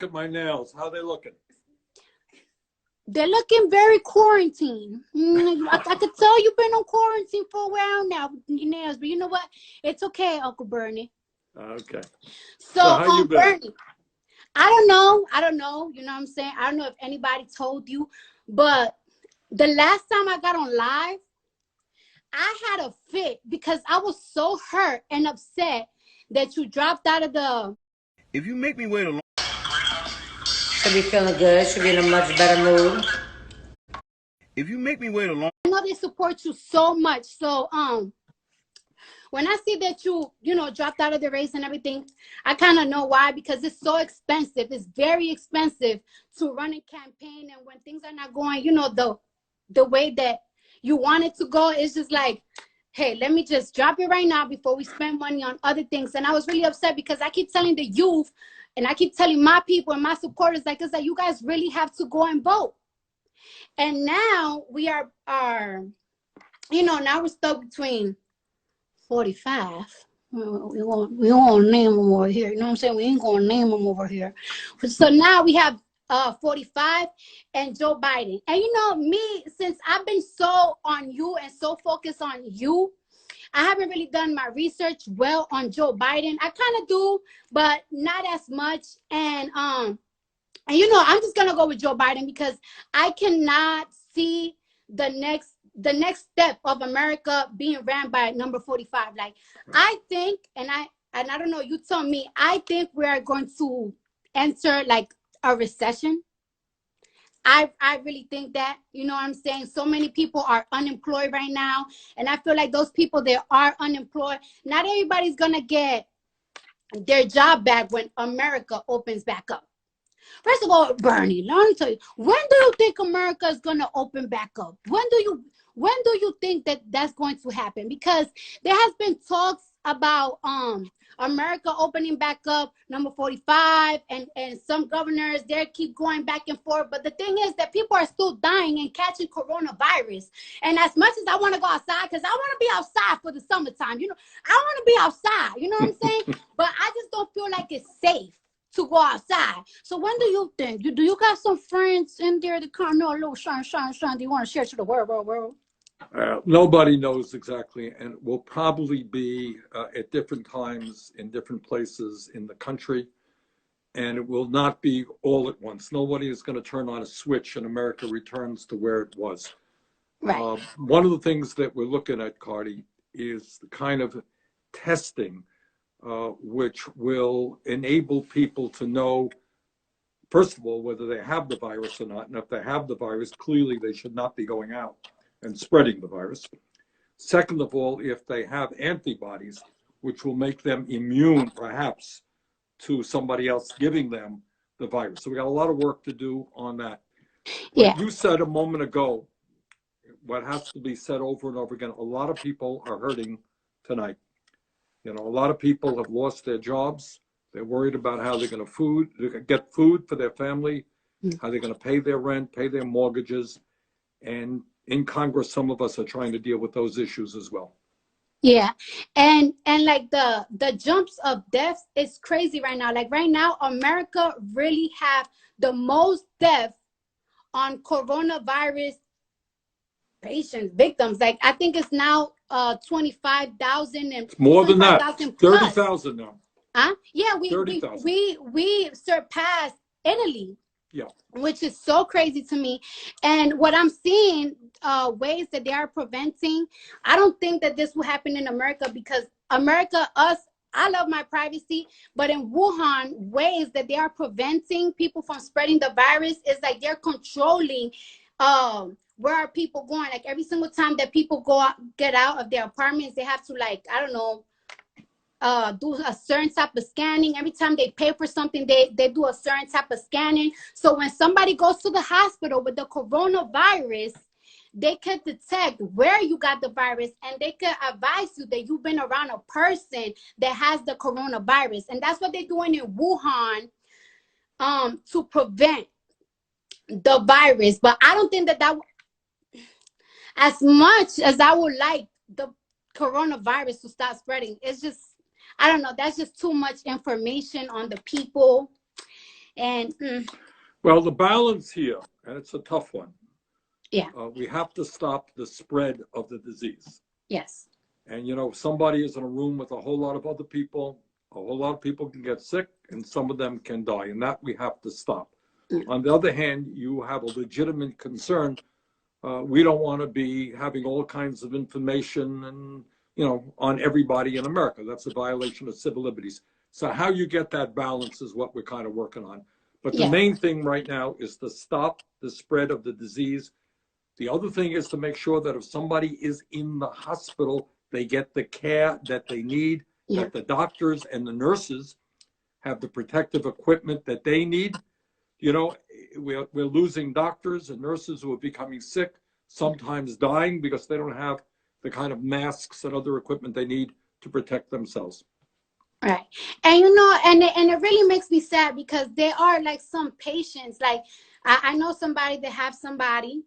at my nails. How they looking? They're looking very quarantined. I could tell you've been on quarantine for a while now with your nails, but you know what? It's okay, Uncle Bernie. Okay. So, how you been? Bernie, I don't know. You know what I'm saying? I don't know if anybody told you, but the last time I got on live, I had a fit because I was so hurt and upset that you dropped out of the... If you make me wait a long... Should be feeling good. Should be in a much better mood. If you make me wait a long... I know they support you so much. So, when I see that you dropped out of the race and everything, I kind of know why, because it's so expensive. It's very expensive to run a campaign. And when things are not going, the way that you want it to go, it's just like, hey, let me just drop it right now before we spend money on other things. And I was really upset because I keep telling the youth and I keep telling my people and my supporters, like, it's like, you guys really have to go and vote. And now we are now we're stuck between 45. We won't name them over here. You know what I'm saying? We ain't going to name them over here. So now we have 45 and Joe Biden. And me, since I've been so on you and so focused on you, I haven't really done my research well on Joe Biden. I kind of do, but not as much. And I'm just going to go with Joe Biden because I cannot see the next step of America being ran by number 45. Like, I think, and I don't know, you tell me, I think we are going to enter like a recession. I really think that, you know what I'm saying? So many people are unemployed right now. And I feel like those people that are unemployed, not everybody's going to get their job back when America opens back up. First of all, Bernie, let me tell you, when do you think America is going to open back up? When do you think that that's going to happen? Because there has been talks about America opening back up, number 45, and some governors there keep going back and forth. But the thing is that people are still dying and catching coronavirus. And as much as I want to go outside, because I want to be outside for the summertime, I want to be outside, you know what I'm saying? But I just don't feel like it's safe to go outside. So when do you think? Do you got some friends in there that kind of know a little shine? Do you want to share to the world? Nobody knows exactly, and will probably be at different times in different places in the country, and it will not be all at once. Nobody is going to turn on a switch and America returns to where it was. Right. One of the things that we're looking at, Cardi, is the kind of testing which will enable people to know, first of all, whether they have the virus or not. And if they have the virus, clearly they should not be going out and spreading the virus. Second of all, if they have antibodies, which will make them immune, perhaps, to somebody else giving them the virus. So we got a lot of work to do on that. Yeah. What you said a moment ago, what has to be said over and over again, a lot of people are hurting tonight. A lot of people have lost their jobs. They're worried about how they're going to get food for their family, how they're going to pay their rent, pay their mortgages. And in Congress, some of us are trying to deal with those issues as well. Yeah. And like the jumps of deaths is crazy right now. Like right now, America really have the most deaths on coronavirus patients, victims. Like I think it's now 25,000 and more than that. 30,000 now. Yeah, we surpassed Italy. Yeah. Which is so crazy to me. And what I'm seeing, ways that they are preventing, I don't think that this will happen in America, because America, I love my privacy, but in Wuhan, ways that they are preventing people from spreading the virus is like they're controlling where are people going. Like every single time that people get out of their apartments, they have to, like, I don't know, do a certain type of scanning. Every time they pay for something, they do a certain type of scanning. So when somebody goes to the hospital with the coronavirus, they can detect where you got the virus, and they can advise you that you've been around a person that has the coronavirus. And that's what they're doing in Wuhan to prevent the virus. But I don't think that as much as I would like the coronavirus to stop spreading, it's just, I don't know, that's just too much information on the people. And Well, the balance here, and it's a tough one. yeah, We have to stop the spread of the disease. yes, And, you know, if somebody is in a room with a whole lot of other people, a whole lot of people can get sick and some of them can die. And that we have to stop. mm, On the other hand, you have a legitimate concern. We don't want to be having all kinds of information and, you know, on everybody in America. That's a violation of civil liberties. So how you get that balance is what we're kind of working on. But the yeah, main thing right now is to stop the spread of the disease. The other thing is to make sure that if somebody is in the hospital, they get the care that they need, yeah, that the doctors and the nurses have the protective equipment that they need. You know, we're losing doctors and nurses who are becoming sick, sometimes dying because they don't have the kind of masks and other equipment they need to protect themselves. right. And you know, and it really makes me sad because there are like some patients, like I know somebody that have somebody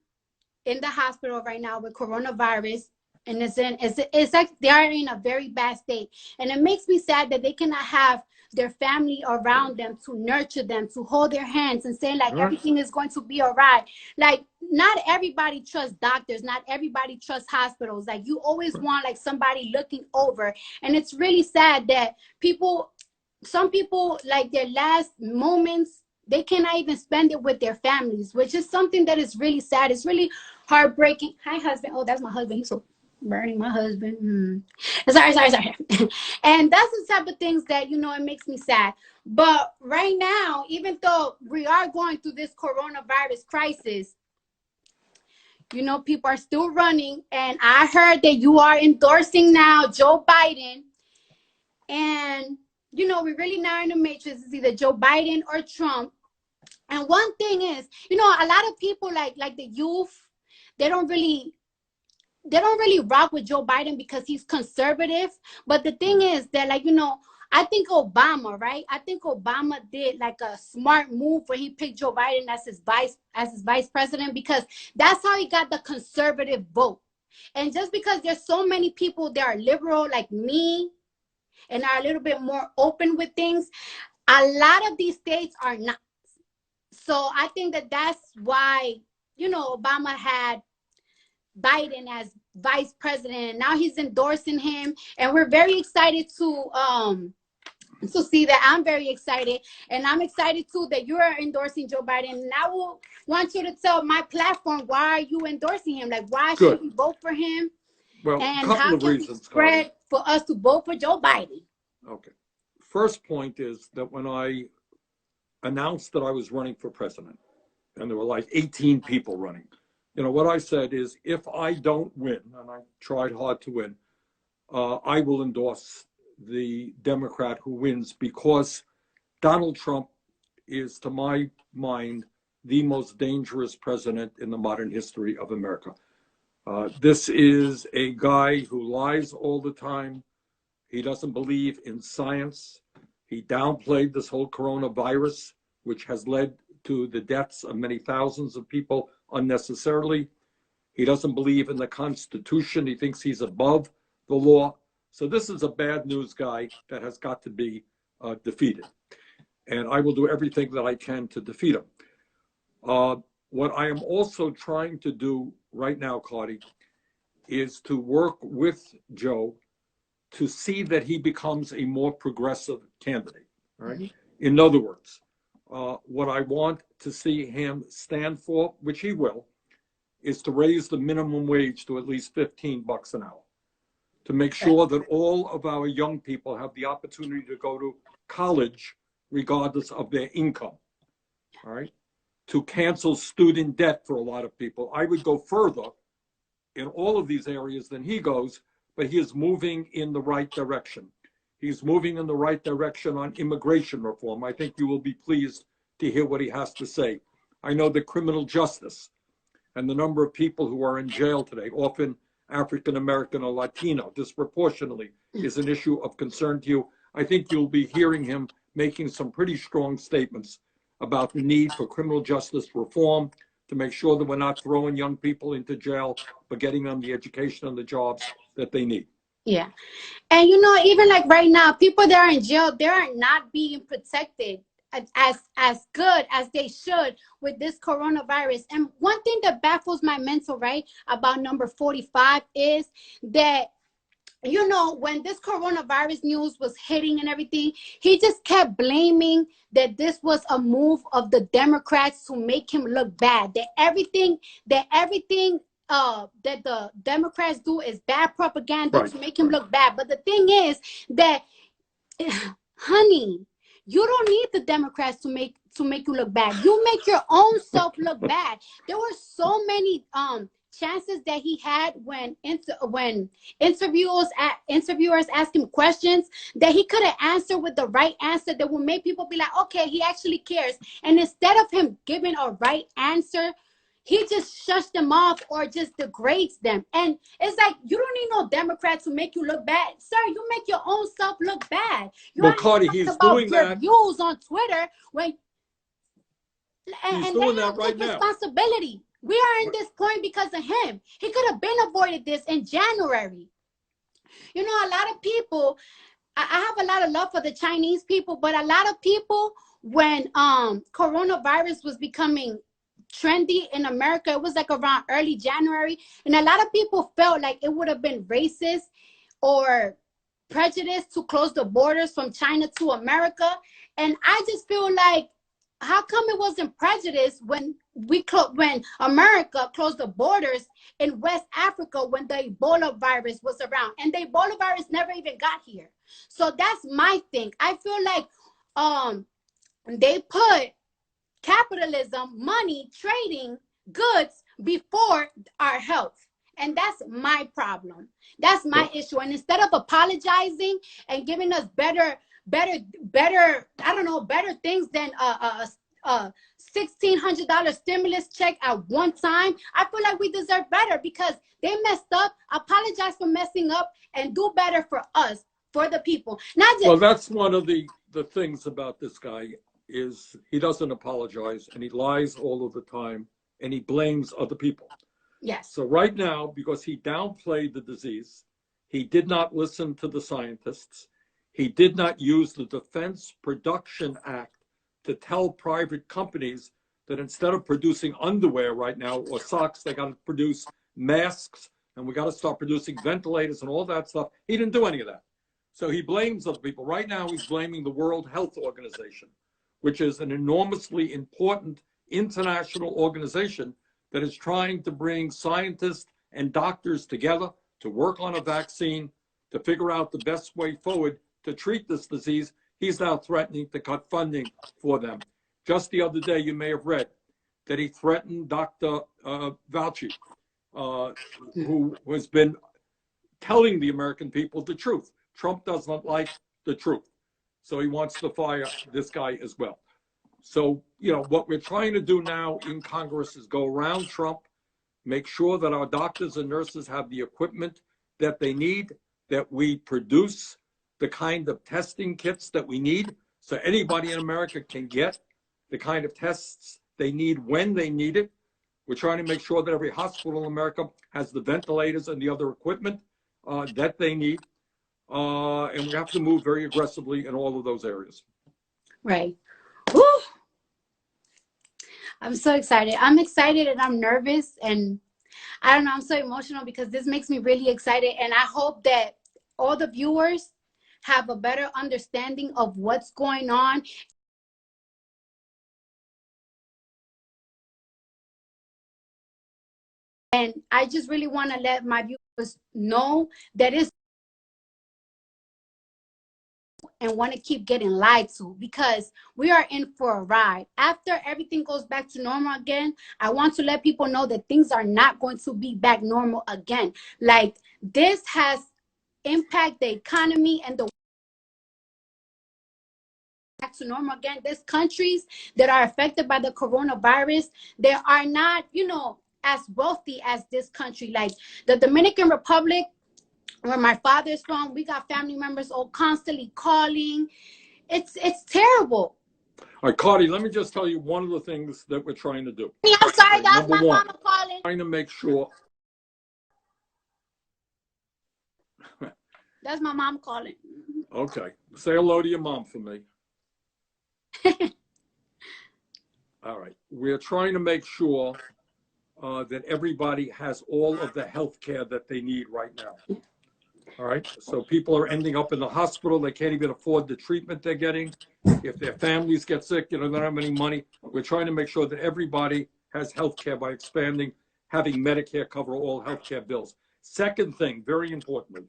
in the hospital right now with coronavirus, and it's like they are in a very bad state, and it makes me sad that they cannot have their family around them to nurture them, to hold their hands and say like All right. everything is going to be all right. Like not everybody trusts doctors, not everybody trusts hospitals. Like you always want like somebody looking over, and it's really sad that some people like their last moments they cannot even spend it with their families, which is something that is really sad. It's really heartbreaking. Hi, husband. Oh, that's my husband. He's so burning my husband. Sorry. And that's the type of things that, you know, it makes me sad. But right now, even though we are going through this coronavirus crisis, you know, people are still running. And I heard that you are endorsing now Joe Biden. And, you know, we're really now in the matrix. It's either Joe Biden or Trump. And one thing is, you know, a lot of people like the youth, they don't really rock with Joe Biden because he's conservative. But the thing is that, like, you know, I think Obama, right? I think Obama did like a smart move when he picked Joe Biden as his vice president, because that's how he got the conservative vote. And just because there's so many people that are liberal like me and are a little bit more open with things, a lot of these states are not. So I think that that's why, you know, Obama had Biden as vice president, and now he's endorsing him, and we're very excited to see that. I'm very excited, and I'm excited too that you are endorsing Joe Biden. And I will want you to tell my platform, why are you endorsing him? Like, why should we vote for him? Well, a And couple how of can we reasons, spread Cardi. for us to vote for Joe Biden? Okay. First point is that when I announced that I was running for president, and there were like 18 people running, you know, what I said is, if I don't win, and I tried hard to win, I will endorse the Democrat who wins, because Donald Trump is, to my mind, the most dangerous president in the modern history of America. This is a guy who lies all the time. He doesn't believe in science. He downplayed this whole coronavirus, which has led to the deaths of many thousands of people unnecessarily. He doesn't believe in the Constitution. He thinks he's above the law. So this is a bad news guy that has got to be defeated. And I will do everything that I can to defeat him. What I am also trying to do right now, Cardi, is to work with Joe to see that he becomes a more progressive candidate. All right. In other words, what I want to see him stand for, which he will, is to raise the minimum wage to at least $15 an hour, to make sure that all of our young people have the opportunity to go to college regardless of their income. All right. To cancel student debt for a lot of people. I would go further in all of these areas than he goes, but he is moving in the right direction. He's moving in the right direction on immigration reform. I think you will be pleased to hear what he has to say. I know that criminal justice and the number of people who are in jail today, often African American or Latino, disproportionately, is an issue of concern to you. I think you'll be hearing him making some pretty strong statements about the need for criminal justice reform, to make sure that we're not throwing young people into jail, but getting them the education and the jobs that they need. Yeah. And, you know, even like right now, people that are in jail, they are not being protected as good as they should with this coronavirus. And one thing that baffles my mental, right, about number 45 is that, you know, when this coronavirus news was hitting and everything, he just kept blaming that this was a move of the Democrats to make him look bad. That the Democrats do is bad propaganda Right. to make him look bad. But the thing is that, honey, you don't need the Democrats to make you look bad. You make your own self look bad. There were so many chances that he had when interviewers asked him questions that he could have answered with the right answer that would make people be like, okay, he actually cares. And instead of him giving a right answer, he just shuts them off or just degrades them. And it's like, you don't need no Democrats to make you look bad. Sir, you make your own self look bad. You Well, Cardi, he's about doing your that. views on Twitter when He's and doing they that don't right take now. responsibility. We are in this point because of him. He could have been avoided this in January. You know, a lot of people, I have a lot of love for the Chinese people, but a lot of people, when coronavirus was becoming trendy in America, it was like around early January, and a lot of people felt like it would have been racist or prejudice to close the borders from China to America. And I just feel like, how come it wasn't prejudice when when America closed the borders in West Africa when the Ebola virus was around, and the Ebola virus never even got here? So that's my thing. I feel like they put capitalism, money, trading goods before our health. And that's my problem. That's my issue. And instead of apologizing and giving us better, I don't know, better things than $1,600 stimulus check at one time, I feel like we deserve better because they messed up. Apologize for messing up and do better for us, for the people. Not just. Well, that's one of the things about this guy is he doesn't apologize and he lies all of the time and he blames other people. Yes. So right now, because he downplayed the disease, he did not listen to the scientists. He did not use the Defense Production Act to tell private companies that instead of producing underwear right now or socks, they got to produce masks and we got to start producing ventilators and all that stuff. He didn't do any of that. So he blames other people. Right now, he's blaming the World Health Organization, which is an enormously important international organization that is trying to bring scientists and doctors together to work on a vaccine, to figure out the best way forward to treat this disease. He's now threatening to cut funding for them. Just the other day, you may have read that he threatened Dr. Fauci, who has been telling the American people the truth. Trump does not like the truth. So he wants to fire this guy as well. So, you know, what we're trying to do now in Congress is go around Trump, make sure that our doctors and nurses have the equipment that they need, that we produce the kind of testing kits that we need so anybody in America can get the kind of tests they need when they need it. We're trying to make sure that every hospital in America has the ventilators and the other equipment that they need. And we have to move very aggressively in all of those areas. Right. Woo! I'm so excited. I'm excited and I'm nervous and I don't know, I'm so emotional because this makes me really excited. And I hope that all the viewers have a better understanding of what's going on. And I just really want to let my viewers know that it's and want to keep getting lied to because we are in for a ride. After everything goes back to normal again, I want to let people know that things are not going to be back normal again. Like, this has impacted the economy and the back to normal again. There's countries that are affected by the coronavirus. They are not, you know, as wealthy as this country. Like the Dominican Republic, where my father's from, we got family members all constantly calling. It's terrible. All right, Cardi, let me just tell you one of the things that we're trying to do. I'm sorry, that's my Number one, mama calling. Trying to make sure. That's my mom calling. Okay, say hello to your mom for me. All right. We're trying to make sure that everybody has all of the health care that they need right now. All right. So people are ending up in the hospital. They can't even afford the treatment they're getting. If their families get sick, they don't have any money. We're trying to make sure that everybody has health care by expanding, having Medicare cover all health care bills. Second thing, very importantly,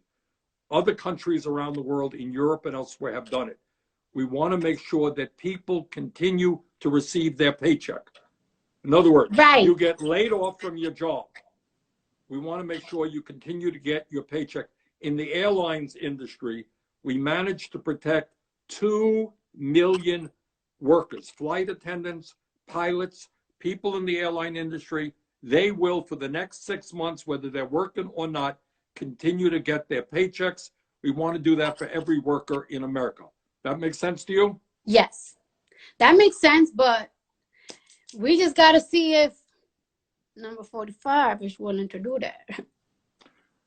other countries around the world in Europe and elsewhere have done it. We want to make sure that people continue to receive their paycheck. In other words, Right. you get laid off from your job. We want to make sure you continue to get your paycheck. In the airlines industry, we managed to protect 2 million workers, flight attendants, pilots, people in the airline industry. They will, for the next 6 months, whether they're working or not, continue to get their paychecks. We want to do that for every worker in America. That makes sense to you? Yes, that makes sense, but we just got to see if number 45 is willing to do that.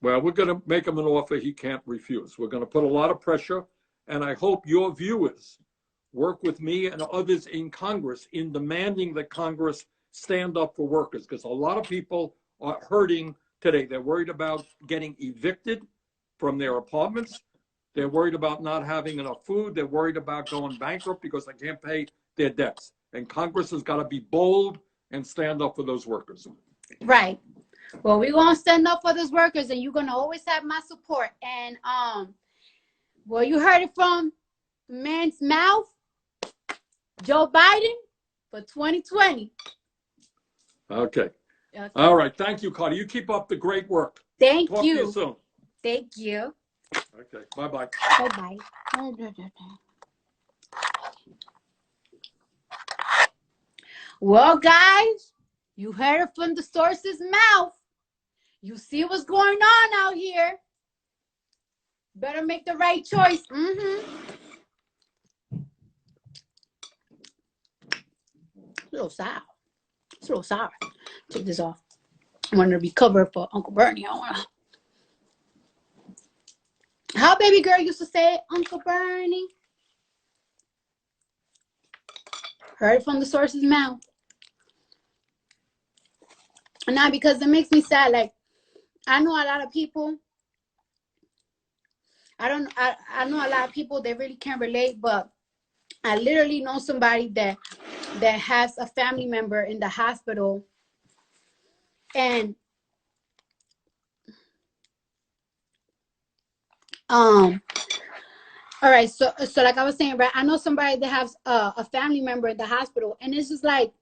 Well, we're going to make him an offer he can't refuse. We're going to put a lot of pressure, and I hope your viewers work with me and others in Congress in demanding that Congress stand up for workers, because a lot of people are hurting today. They're worried about getting evicted from their apartments. They're worried about not having enough food. They're worried about going bankrupt because they can't pay their debts. And Congress has got to be bold and stand up for those workers. Right. Well, we're going to stand up for those workers, and you're going to always have my support. And, well, you heard it from the man's mouth, Joe Biden for 2020. Okay. Okay. All right. Thank you, Cardi. You keep up the great work. Thank Talk you. to you soon. Thank you. Okay. Bye-bye. Bye-bye. Well, guys, you heard it from the source's mouth. You see what's going on out here. Better make the right choice. A little sour. It's a little sour. Take this off. I want to be covered for Uncle Bernie. How baby girl used to say it, Uncle Bernie? Heard it from the source's mouth. And now, because it makes me sad, like, I know a lot of people, I know a lot of people that really can't relate, but I literally know somebody that has a family member in the hospital, and all right, so like I was saying, right, I know somebody that has a family member in the hospital, and it's just like,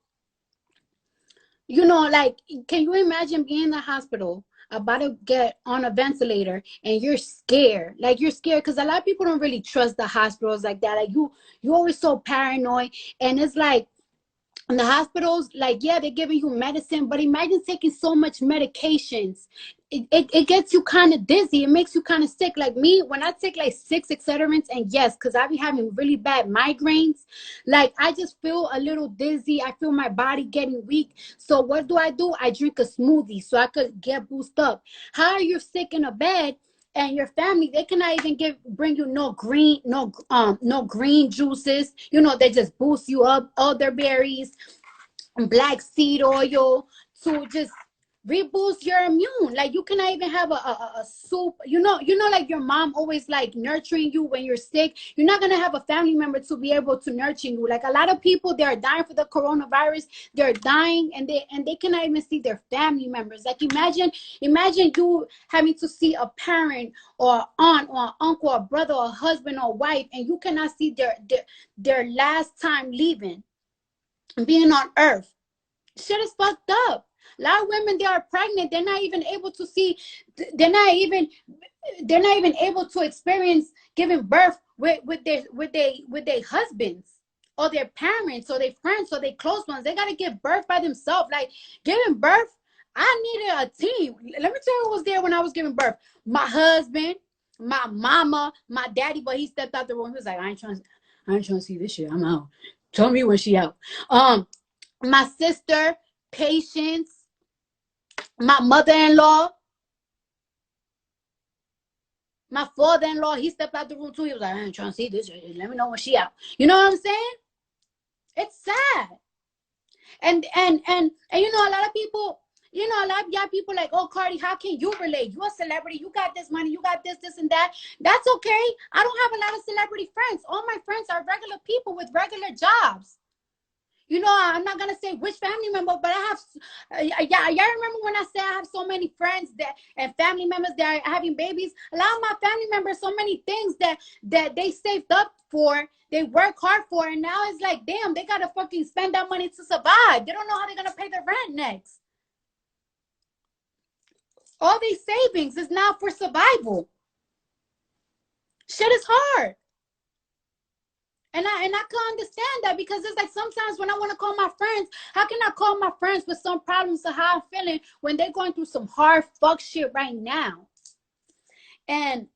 you know, like, can you imagine being in the hospital about to get on a ventilator and you're scared? Like, you're scared because a lot of people don't really trust the hospitals like that. Like, you always so paranoid, and it's like, in the hospitals, like, yeah, they're giving you medicine, but imagine taking so much medications. It gets you kind of dizzy. It makes you kind of sick. Like me, when I take like 6 Excederants, and yes, because I be having really bad migraines, like, I just feel a little dizzy. I feel my body getting weak. So what do? I drink a smoothie so I could get boosted up. How are you sick in a bed? And your family, they cannot even bring you no green juices. You know, they just boost you up, elderberries, black seed oil to just reboost your immune. Like, you cannot even have a soup. You know, like your mom always like nurturing you when you're sick. You're not gonna have a family member to be able to nurture you. Like, a lot of people, they're dying for the coronavirus. They're dying, and they cannot even see their family members. Like, imagine you having to see a parent or aunt or uncle or brother or husband or wife, and you cannot see their last time leaving and being on earth. Shit is fucked up. A lot of women, they are pregnant. They're not even able to see. They're not even able to experience giving birth with their husbands or their parents or their friends or their close ones. They gotta give birth by themselves. Like, giving birth, I needed a team. Let me tell you who was there when I was giving birth. My husband, my mama, my daddy, but he stepped out the room. He was like, I ain't trying to see this shit. I'm out. Tell me when she out. My sister, Patience, my mother-in-law, my father-in-law, he stepped out the room too. He was like, I ain't trying to see this. Let me know when she out. You know what I'm saying? It's sad. And you know, a lot of people, you know, a lot of young people like, oh, Cardi, how can you relate? You're a celebrity. You got this money. You got this, and that. That's okay. I don't have a lot of celebrity friends. All my friends are regular people with regular jobs. You know, I'm not gonna say which family member, but I have, yeah, y'all remember when I said I have so many friends that and family members that are having babies. A lot of my family members, so many things that they saved up for, they work hard for, and now it's like, damn, they gotta fucking spend that money to survive. They don't know how they're gonna pay the rent next. All these savings is now for survival. Shit is hard. And I can understand that, because it's like sometimes when I want to call my friends, how can I call my friends with some problems of how I'm feeling when they're going through some hard fuck shit right now? And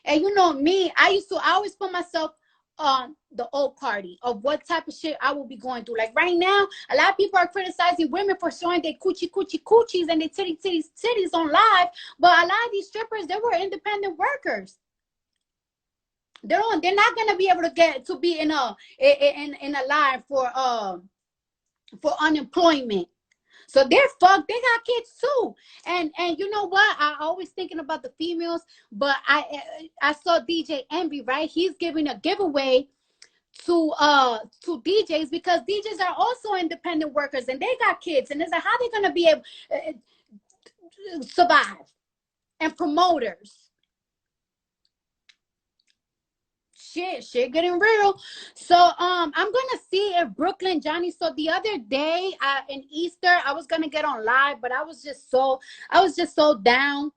you know me, I always put myself on the old Cardi of what type of shit I will be going through. Like right now, a lot of people are criticizing women for showing their coochies and their titties on live. But a lot of these strippers, they were independent workers. They're not gonna be able to get to be in a line for unemployment. So they're fucked. They got kids too. And you know what? I always thinking about the females, but I saw DJ Envy, right? He's giving a giveaway to DJs, because DJs are also independent workers and they got kids, and it's like, how they gonna be able to survive? And promoters. Shit getting real. So I'm gonna see if Brooklyn Johnny. So the other day in Easter, I was gonna get on live, but I was just so down.